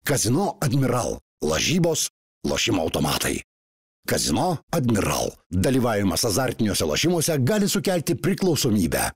Kazino Admiral – lažybos, lošimo automatai. Kazino Admiral – dalyvavimas azartiniuose lošimuose gali sukelti priklausomybę.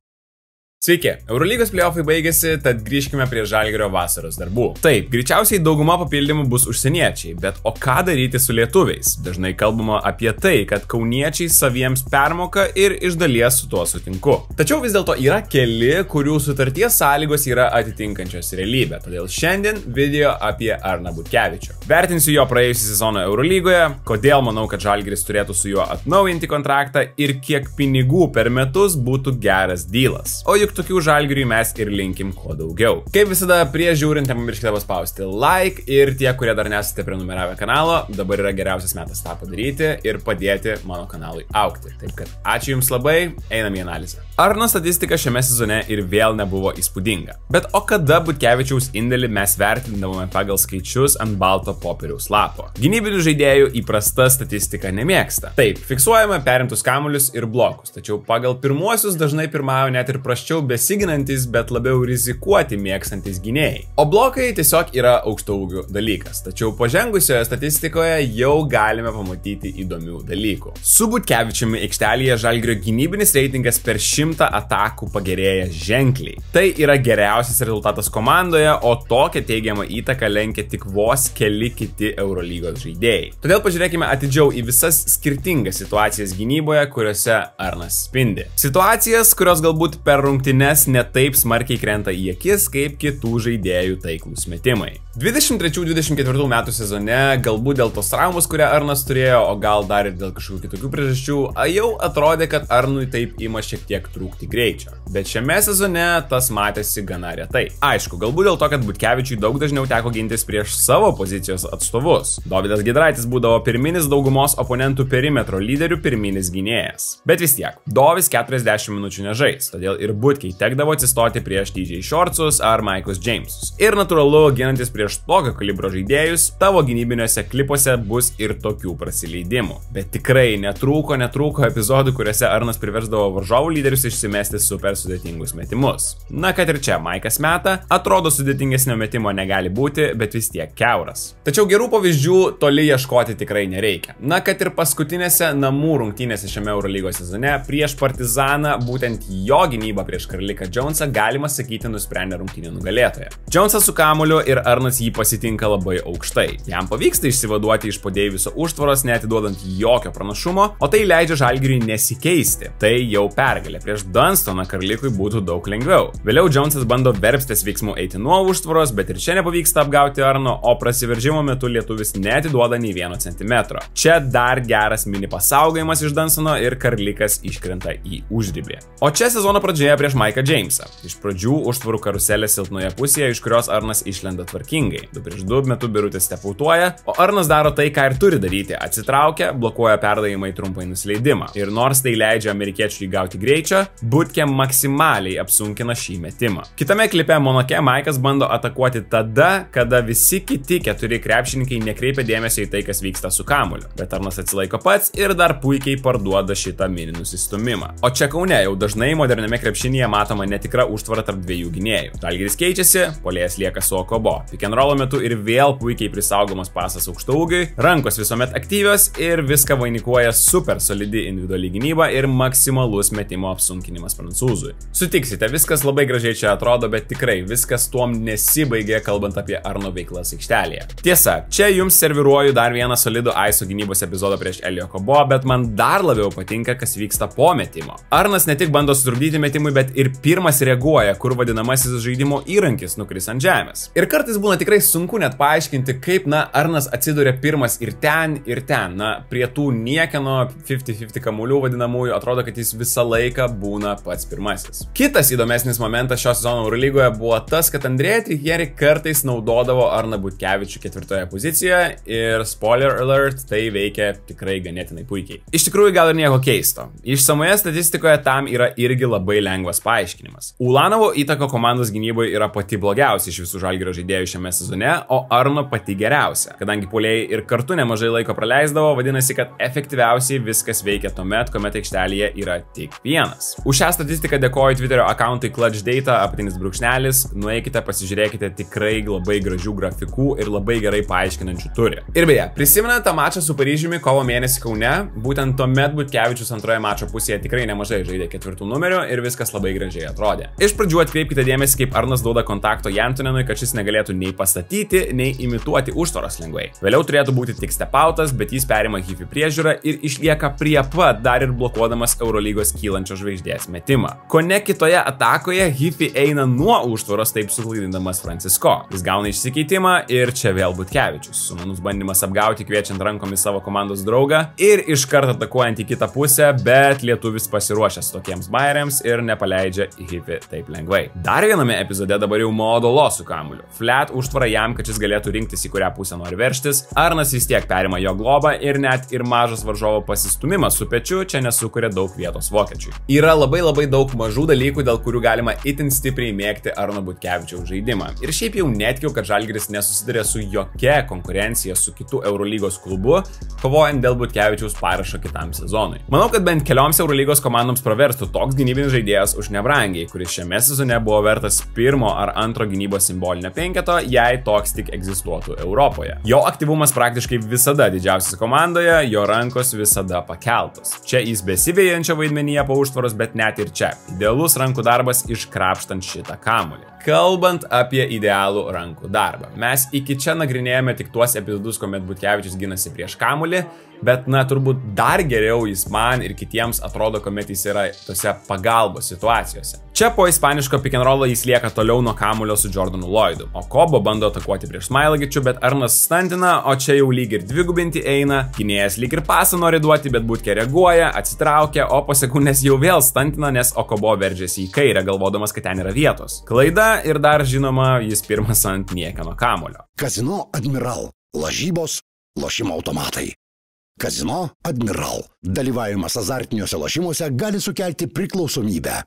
Sveiki, Eurolygos playoffai baigėsi, tad grįžkime prie Žalgirio vasaros darbų. Taip, greičiausiai dauguma papildymų bus užsieniečiai, bet o ką daryti su lietuviais? Dažnai kalbama apie tai, kad kauniečiai saviems permoka ir iš dalies su tuo sutinku. Tačiau vis dėlto yra keli, kurių sutarties sąlygos yra atitinkančios realybę, todėl šiandien video apie Arną Butkevičių. Vertinsiu jo praėjusį sezoną Eurolygoje, kodėl manau, kad Žalgiris turėtų su juo atnaujinti kontraktą ir kiek pinigų per metus būtų geras dylas. O juk tokių Žalgiriui mes ir linkim kuo daugiau. Kaip visada, prieš žiūrint, nepamirškite paspausti like ir tie, kurie dar nesate prenumeravę kanalo, dabar yra geriausias metas tą padaryti ir padėti mano kanalui augti. Taip kad ačiū Jums labai, einam į analizę. Arno statistika šiame sezone ir vėl nebuvo įspūdinga. Bet o kada Butkevičiaus indėlį mes vertindavome pagal skaičius ant balto popieriaus lapo? Gynybinių žaidėjų įprasta statistika nemėgsta. Taip, fiksuojame perimtus kamuolius ir blokus, tačiau pagal pirmuosius dažnai pirmauja net ir prasčiau besiginantis, bet labiau rizikuoti mėgstantis gynėjai. O blokai tiesiog yra aukštaūgių dalykas, tačiau pažengusioje statistikoje jau galime pamatyti įdomių dalykų. Su Butkevičiumi aikštelėje Žalgirio gynybinis reitingas per 100 atakų pagerėja ženkliai. Tai yra geriausias rezultatas komandoje, o tokią teigiamą įtaką lenkia tik vos keli kiti Eurolygos žaidėjai. Todėl pažiūrėkime atidžiau į visas skirtingas situacijas gynyboje, kuriuose Arnas spindi. Situacijas, kurios galbūt per rungtynes netaip smarkiai krenta į akis kaip kitų žaidėjų taiklūs metimai. 23-24 metų sezone, galbūt dėl tos traumos, kurią Arnas turėjo, o gal dar ir dėl kažkokių kitokių priežasčių, jau atrodė, kad Arnui taip ima šiek tiek trūkti greičio. Bet šiame sezone tas matėsi gana retai. Aišku, galbūt dėl to, kad Butkevičiui daug dažniau teko gintis prieš savo pozicijos atstovus. Dovydas Giedraitis būdavo pirminis daugumos oponentų perimetro lyderių pirminis gynėjas. Bet vis tiek, Dovis 40 minučių nežais, todėl ir Butkiai tekdavo atsistoti prieš TJ Shortsus ar Maikus Jamesus. Ir natūralu, ginantis prieš tokio kalibro žaidėjus, tavo gynybiniuose klipuose bus ir tokių prasileidimų. Bet tikrai netrūko epizodų, kuriuose Arnas priversdavo varžovų lyderius išsimesti super sudėtingus metimus. Na, kad ir čia Maikas meta, atrodo sudėtingesnio metimo negali būti, bet vis tiek kiauras. Tačiau gerų pavyzdžių toli ieškoti tikrai nereikia. Na, kad ir paskutinėse namų rungtynėse šiame Eurolygos sezone prieš Partizaną, būtent jo gynyba prieš Karliką Jonesą galima sakyti nusprendė rungtynių nugalėtoją. Jonesas su kamuoliu ir Arnas jį pasitinka labai aukštai. Jam pavyksta išsivaduoti iš po Deiviso užtvaros, neatiduodant jokio pranašumo, o tai leidžia Žalgiriui nesikeisti. Tai jau pergalė. Prieš Dunstoną Karlikui būtų daug lengviau. Vėliau Jonesas bando verpstės veiksmų eiti nuo užtvaros, bet ir čia nepavyksta apgauti Arno, o prasiveržimo metu lietuvis neatiduoda nei 1 centimetro. Čia dar geras mini pasaugojimas iš Dunstono ir Karlikas iškrenta į užribį. O čia sezono pradžioje prieš Maiką Jamesą. Iš pradžių užtvarų karuselė silpnoje pusėje, iš kurios Arnas išlenda tvarkingai. 2-2 metu Birutis stepautuoja, o Arnas daro tai, ką ir turi daryti. Atsitraukia, blokuoja perdavimą į trumpai nusileidimą. Ir nors tai leidžia amerikiečiui gauti greičio, Butkė maksimaliai apsunkina šį metimą. Kitame klipe Monake Maikas bando atakuoti tada, kada visi kiti 4 krepšininkai nekreipia dėmesio į tai, kas vyksta su kamuoliu. Bet Arnas atsilaiko pats ir dar puikiai parduoda šitą mini nusistumimą. O čia Kaune jau dažnai moderniame krepšinyje matoma netikra užtvara tarp dviejų gynėjų. Žalgiris keičiasi, puolėjas lieka su Okobo. Pick and rollo metu ir vėl puikiai prisaugomas pasas aukštaūgiui, rankos visuomet aktyvios ir viską vainikuoja super solidi individuali gynyba ir maksimalus metimo apsunkinimas prancūzui. Sutiksite, viskas labai gražiai čia atrodo, bet tikrai viskas tuom nesibaigė, kalbant apie Arno veiklas aikštelėje. Tiesa, čia jums serviruoju dar vieną solidų ISO gynybos epizodą prieš Elio Kobo, bet man dar labiau patinka, kas vyksta po metimo. Arnas ne tik bando sutrukdyti metimui, bet ir pirmas reaguoja, kur vadinamasis žaidimo įrankis nukris ant žemės. Ir kartais būna tikrai sunku net paaiškinti, kaip, Arnas atsiduria pirmas ir ten, prie tų niekieno 50-50 kamuolių vadinamųjų, atrodo, kad jis visą laiką būna pats pirmasis. Kitas įdomesnis momentas šio sezono Eurolygoje buvo tas, kad Andrea Trichieri kartais naudodavo Arną Butkevičių 4 pozicijoje ir spoiler alert, tai veikia tikrai ganėtinai puikiai. Iš tikrųjų gal ir nieko keisto. Išsamoje statistikoje tam yra irgi labai lengvas paaiškinimas. Ulanovo įtaka komandos gynyboje yra pati blogiausia iš visų Žalgirio žaidėjų šiame šiame sezone, o Arno pati geriausia. Kadangi puolėjai ir kartu nemažai laiko praleisdavo, vadinasi, kad efektyviausiai viskas veikia tuomet, kuomet aikštelėje yra tik vienas. Už šią statistiką dėkoju Twitterio akauntui Clutch Data, apatinis brūkšnelis, nueikite, pasižiūrėkite, tikrai labai gražių grafikų ir labai gerai paaiškinančių turi. Ir beje, prisimenate tą mačą su Paryžiumi kovo mėnesį Kaune, būtent tuomet Butkevičius antroje mačo pusėje tikrai nemažai žaidė 4 numeriu ir viskas labai gražiai atrodė. Iš pradžių atkreipkite dėmesį, kaip Arnas duoda kontakto Jantonenui, kad šis negalėtų nei pastatyti, nei imituoti užtvaros lengvai. Vėliau turėtų būti tik stepautas, bet jis perima Hifi priežiūrą ir išlieka prie pat, dar ir blokuodamas Eurolygos kylančios žvaigždės metimą. Kone kitoje atakoje Hifi eina nuo užtvaros, taip suklaidindamas Francisco. Jis gauna išsikeitimą ir čia vėl Butkevičius. Sumanus bandymas apgauti, kviečiant rankomis savo komandos draugą ir iškart atakuojant į kitą pusę, bet lietuvis pasiruošęs tokiems bairiams ir nepaleidžia Hifi taip lengvai. Dar viename epizode dabar jau Modolo su kamuliu. Flat užtvara jam, kad šis galėtų rinktis, į kurią pusę nori verštis. Arnas vis tiek perima jo globą ir net ir mažas varžovo pasistumimas su pečiu čia nesukuria daug vietos vokiečiui. Yra labai daug mažų dalykų, dėl kurių galima itin stipriai mėgti Arno Butkevičiaus žaidimą. Ir šiaip jau netikiu, kad Žalgiris nesusiduria su jokia konkurencija su kitu Eurolygos klubu, kovojant dėl Butkevičiaus parašo kitam sezonui. Manau, kad bent kelioms Eurolygos komandoms praverstų toks gynybinis žaidėjas už nebrangiai, kuris šiame sezone buvo vertas pirmo ar antro gynybos simbolinio penketo, jei toks tik egzistuotų Europoje. Jo aktyvumas praktiškai visada didžiausias komandoje, jo rankos visada pakeltos. Čia jis besivėjančio vaidmenyje po užtvaros, bet net ir čia. Idealus rankų darbas iškrapštant šitą kamuolį. Kalbant apie idealų rankų darbą. Mes iki čia nagrinėjame tik tuos epizodus, kuomet Butkevičius ginasi prieš kamuolį, bet turbūt dar geriau jis man ir kitiems atrodo, kuomet jis yra tose pagalbos situacijose. Čia po ispaniško pick and rollo jis lieka toliau nuo kamulio su Jordanu Lloydu, o Kobo bando atakuoti prieš Smailagičių, bet Arnas standina, o čia jau lyg ir dvigubinti eina, gynėjas lyg ir pasą nori duoti, bet Butkė reaguoja, atsitraukia, o po sekundės jau vėl standina, nes Okobo veržiasi į kairę, galvodamas, kad ten yra vietos. Klaida ir dar žinoma, jis pirmas ant niekieno kamulio. Kazino Admiral. Lažybos, lošimo automatai. Kazino Admiral. Dalyvavimas azartiniuose lošimuose gali sukelti priklausomybę.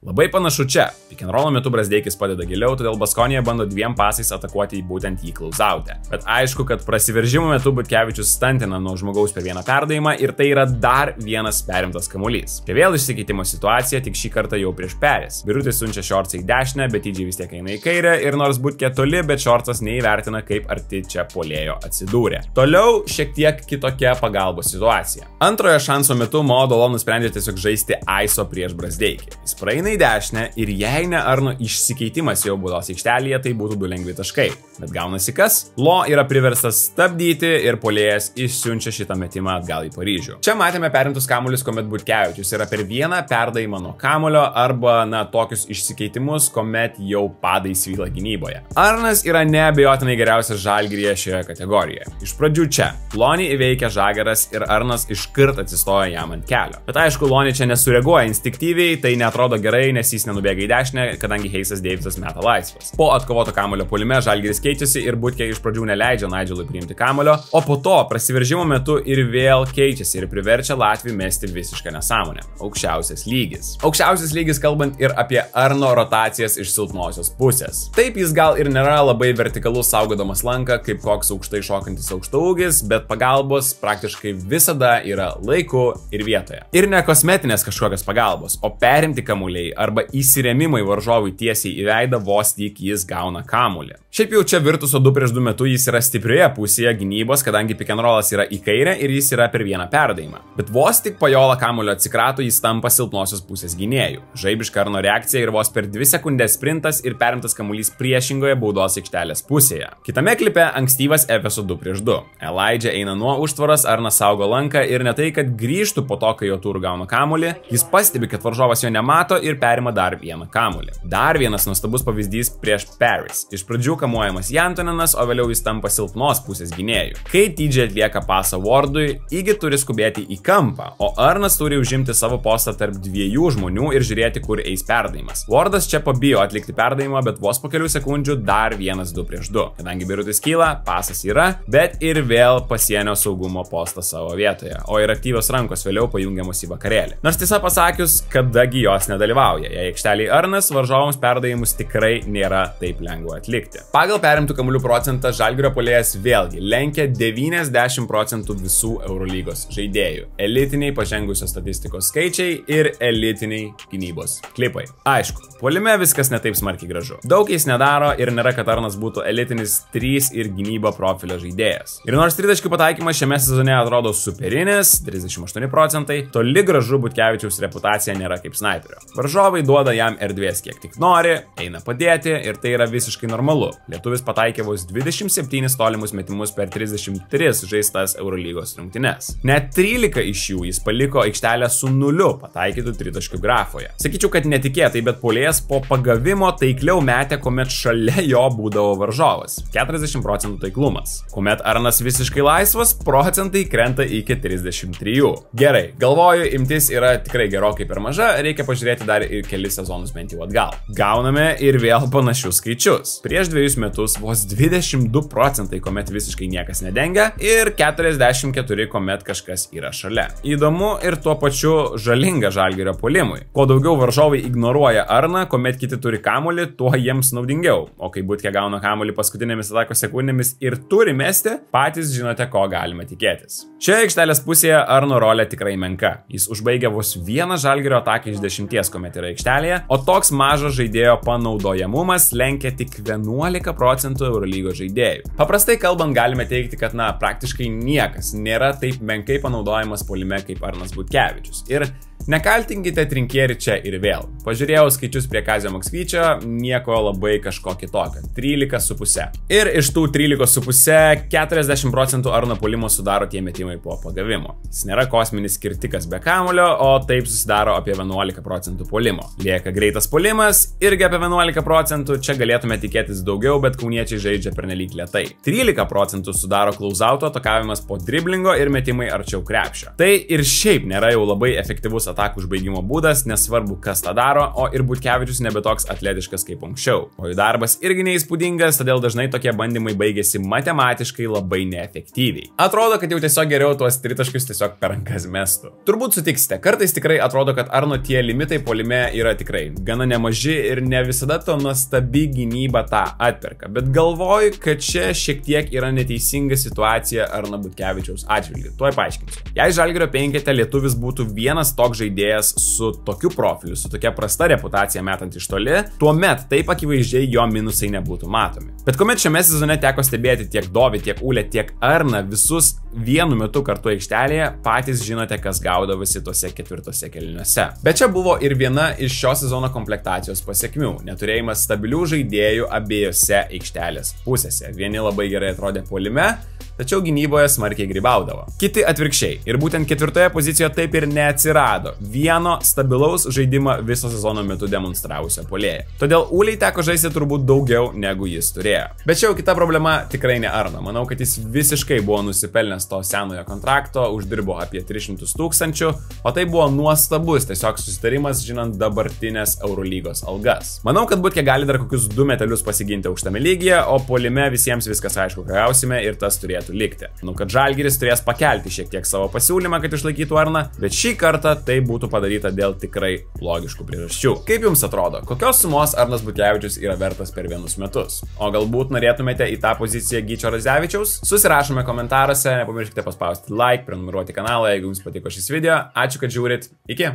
Labai panašu čia. Pick and rollo metu Brazdeikis padeda giliau, todėl Baskonija bando 2 pasais atakuoti būtent jį klausautę. Bet aišku, kad prasiveržimo metu Butkevičius stantina nuo žmogaus per vieną perdavimą ir tai yra dar vienas perimtas kamuolys. Čia vėl išsikeitimo situacija, tik šį kartą jau prieš Peris. Birutis siunčia Šorcą į dešinę, bet Idžiai vis tiek eina į kairę ir nors Butkė toli, bet Šorcas neįvertina, kaip arti čia puolėjo atsidūrė. Toliau šiek tiek kitokia pagalbos situacija. Antrojo šanso metu Modolo nusprendė tiesiog žaisti ISO prieš Brazdeikį. Jis praeina į dešinę ir jei ne Arno išsikeitimas jau baudos aikštelėje, tai būtų 2 lengvi taškai. Bet gaunasi kas? Lo yra priverstas stabdyti ir puolėjas išsiunčia šitą metimą atgal į Paryžių. Čia matėme perimtus kamuolius, kuomet Butkevičius yra per vieną perdavimą nuo kamulio arba tokius išsikeitimus, kuomet jau padai svyla gynyboje. Arnas yra neabejotinai geriausias Žalgiryje šioje kategorijoje. Iš pradžių čia. Lonį įveikia Žagaras ir Arnas iškart atsistoja jam ant kelio. Bet aišku, Lonį čia nesureaguoja instinktyviai, tai neatrodo gerai, nes jis nenubėga į dešinę, kadangi Heisas Davisas meta laisvas. Po atkovoto kamulio puolime Žalgiris keičiasi ir Butkė iš pradžių neleidžia Nigelui priimti kamulio, o po to prasiveržimo metu ir vėl keičiasi ir priverčia Latvį mesti visišką nesąmonę. Aukščiausias lygis. Aukščiausias lygis kalbant ir apie Arno rotacijas iš silpnosios pusės. Taip jis gal ir nėra labai vertikalus saugodamas lanką, kaip koks aukštai šokantis aukštaūgis, bet pagalbos praktiškai visada yra laiku ir vietoje. Ir ne kosmetinės kažkokios pagalbos, o perimti kamuoliai arba įsirėmimai varžovui tiesiai į veidą vos tik jis gauna kamuolį. Šiaip jau čia Virtuso 2 prieš 2 metu jis yra stiprioje pusėje gynybos, kadangi pick and rollas yra į kairę ir jis yra per vieną perdavimą. Bet vos tik Pajola kamuolio atsikrato, jis tampa silpnosios pusės gynėjų. Žaibiška Arno reakcija ir vos per 2 sekundės sprintas ir perimtas kamuolys priešingoje baudos aikštelės pusėje. Kitame klipe ankstyvas Efeso 2 prieš 2. Elijah eina nuo užtvaros, Arnas saugo lanką ir ne tai, kad grįžtų po to, kai jo turų gauna kamuolį, jis pastebi, kad varžovas jo nemato ir perima dar vieną kamuolį. Dar vienas nuostabus pavyzdys prieš Paris. Iš pradžių kamuojamas Jantonenas, o vėliau jis tampa silpnos pusės gynėjų. Kai TJ atlieka pasą Wardui, Igi turi skubėti į kampą, o Arnas turi užimti savo postą tarp 2 žmonių ir žiūrėti, kur eis perdavimas. Wardas čia pabijo atlikti perdavimą, bet vos po kelių sekundžių dar vienas 2 prieš 2. Kadangi Birutis kyla, pasas yra, bet ir vėl pasienio saugumo postą savo vietoje, o ir aktyvios rankos vėliau pajungiamos į vakarėlį. Nors tiesą pasakius, kadagi jos nedalyvauja. Jei aikšteliai Arnas, varžovams perdavimus tikrai nėra taip lengva atlikti. Pagal perimtų kamuolių procentą Žalgirio puolėjas vėlgi lenkia 90% visų Eurolygos žaidėjų. Elitiniai pažengusios statistikos skaičiai ir elitiniai gynybos klipai. Aišku, puolime viskas netaip smarkiai gražu. Daug jis nedaro ir nėra, kad Arnas būtų elitinis 3 ir gynybo profilio žaidėjas. Ir nors tritaškių pataikymas šiame sezone atrodo superinis, 38%, toli gražu Butkevičiaus reputacija nėra kaip snaiperio. Varžovai duoda jam erdvės kiek tik nori, eina padėti ir tai yra visiškai normalu. Lietuvis pataikė vos 27 tolimus metimus per 33 žaistas Eurolygos rungtynes. Net 13 iš jų jis paliko aikštelę su 0 pataikytų tritaškių grafoje. Sakyčiau, kad netikėtai, bet puolėjas po pagavimo taikliau metė, kuomet šalia jo būdavo varžovas. 40% taiklumas. Kuomet Arnas visiškai laisvas, procentai krenta iki 33. Gerai, galvoju, imtis yra tikrai gerokai per maža, reikia pažiūrėti dar ir kelis sezonus bent jau atgal. Gauname ir vėl panašius skaičius. Prieš 2 metus vos 22%, kuomet visiškai niekas nedengia, ir 44%, kuomet kažkas yra šalia. Įdomu ir tuo pačiu žalinga Žalgirio puolimui. Kuo daugiau varžovai ignoruoja Arną, kuomet kiti turi kamuolį, tuo jiems naudingiau. O kai Butkė gauna kamuolį paskutinėmis atakos sekundėmis ir turi mesti, patys žinote, ko galime tikėtis. Šioje aikštelės pusėje Arno rolė tikrai menka. Jis užbaigia vos vieną Žalgirio ataką iš 10, kuomet yra aikštelėje, o toks mažas žaidėjo panaudojamumas lenkia tik 11% Eurolygos žaidėjų. Paprastai kalbant, galime teigti, kad praktiškai niekas nėra taip menkai panaudojamas puolime kaip Arnas Butkevičius. Ir nekaltinkite trinkieri čia ir vėl. Pažiūrėjau skaičius prie Kazio Maksvyčio, nieko labai kažko kitokio. 13,5. Ir iš tų 13,5 40% Arno puolimo sudaro tie metimai po pagavimo. Jis nėra kosminis skirtikas be kamuolio, o taip susidaro apie 11% puolimo. Lieka greitas puolimas, irgi apie 11%, čia galėtume tikėtis daugiau, bet kauniečiai žaidžia pernelyg lėtai. 13% sudaro closeouto atakavimas po driblingo ir metimai arčiau krepšio. Tai ir šiaip nėra jau labai efektyvus atakų užbaigimo būdas, nesvarbu kas tą daro, o ir Butkevičius nebe toks atletiškas kaip anksčiau. O jų darbas irgi neįspūdingas, todėl dažnai tokie bandymai baigėsi matematiškai labai neefektyviai. Atrodo, kad jau tiesiog geriau tuos tritaškius tiesiog per rankas mestų. Turbūt sutiksite, kartais tikrai atrodo, kad Arno tie limitai puolime yra tikrai gana nemaži ir ne visada to nuostabi gynyba tą atperka, bet galvoju, kad čia šiek tiek yra neteisinga situacija Arno Butkevičiaus atžvilgiu. Tuoj paaiškinsiu. Jei Žalgirio penkete lietuvis būtų vienas toks žaidėjas su tokiu profiliu, su tokia prasta reputacija metant iš toli, tuomet taip akivaizdžiai jo minusai nebūtų matomi. Bet kuomet šiame sezone teko stebėti tiek Dovį, tiek Ulę, tiek Arną visus vienu metu kartu aikštelėje, patys žinote, kas gaudavosi tose 4 kėliniuose. Bet čia buvo ir viena iš šio sezono komplektacijos pasiekmių - neturėjimas stabilių žaidėjų abiejose aikštelės pusėse. Vieni labai gerai atrodė puolime, tačiau gynyboje smarkiai grybaudavo. Kiti atvirkščiai. Ir būtent 4 pozicijoje taip ir neatsirado vieno stabilaus žaidimą viso sezono metu demonstravusio puolėjo. Todėl Uliai teko žaisti turbūt daugiau negu jis turėjo. Bet čia jau kita problema tikrai ne Arno. Manau, kad jis visiškai buvo nusipelnęs to senojo kontrakto, uždirbo apie 300 000, o tai buvo nuostabus tiesiog susitarimas žinant dabartinės Eurolygos algas. Manau, kad Butkė gali dar kokius 2 metelius pasiginti aukštame lygyje, o puolime visiems viskas aišku, ką gausime ir tas turėtų likti. Manau, kad Žalgiris turės pakelti šiek tiek savo pasiūlymą, kad išlaikytų Arną, bet šį kartą tai būtų padaryta dėl tikrai logiškų priežasčių. Kaip jums atrodo, kokios sumos Arnas Butkevičius yra vertas per 1 metus? O galbūt norėtumėte į tą poziciją Gyčio Radzevičiaus? Susirašome komentaruose, nepamirškite paspausti like, prenumeruoti kanalą, jeigu jums patiko šis video. Ačiū, kad žiūrit. Iki!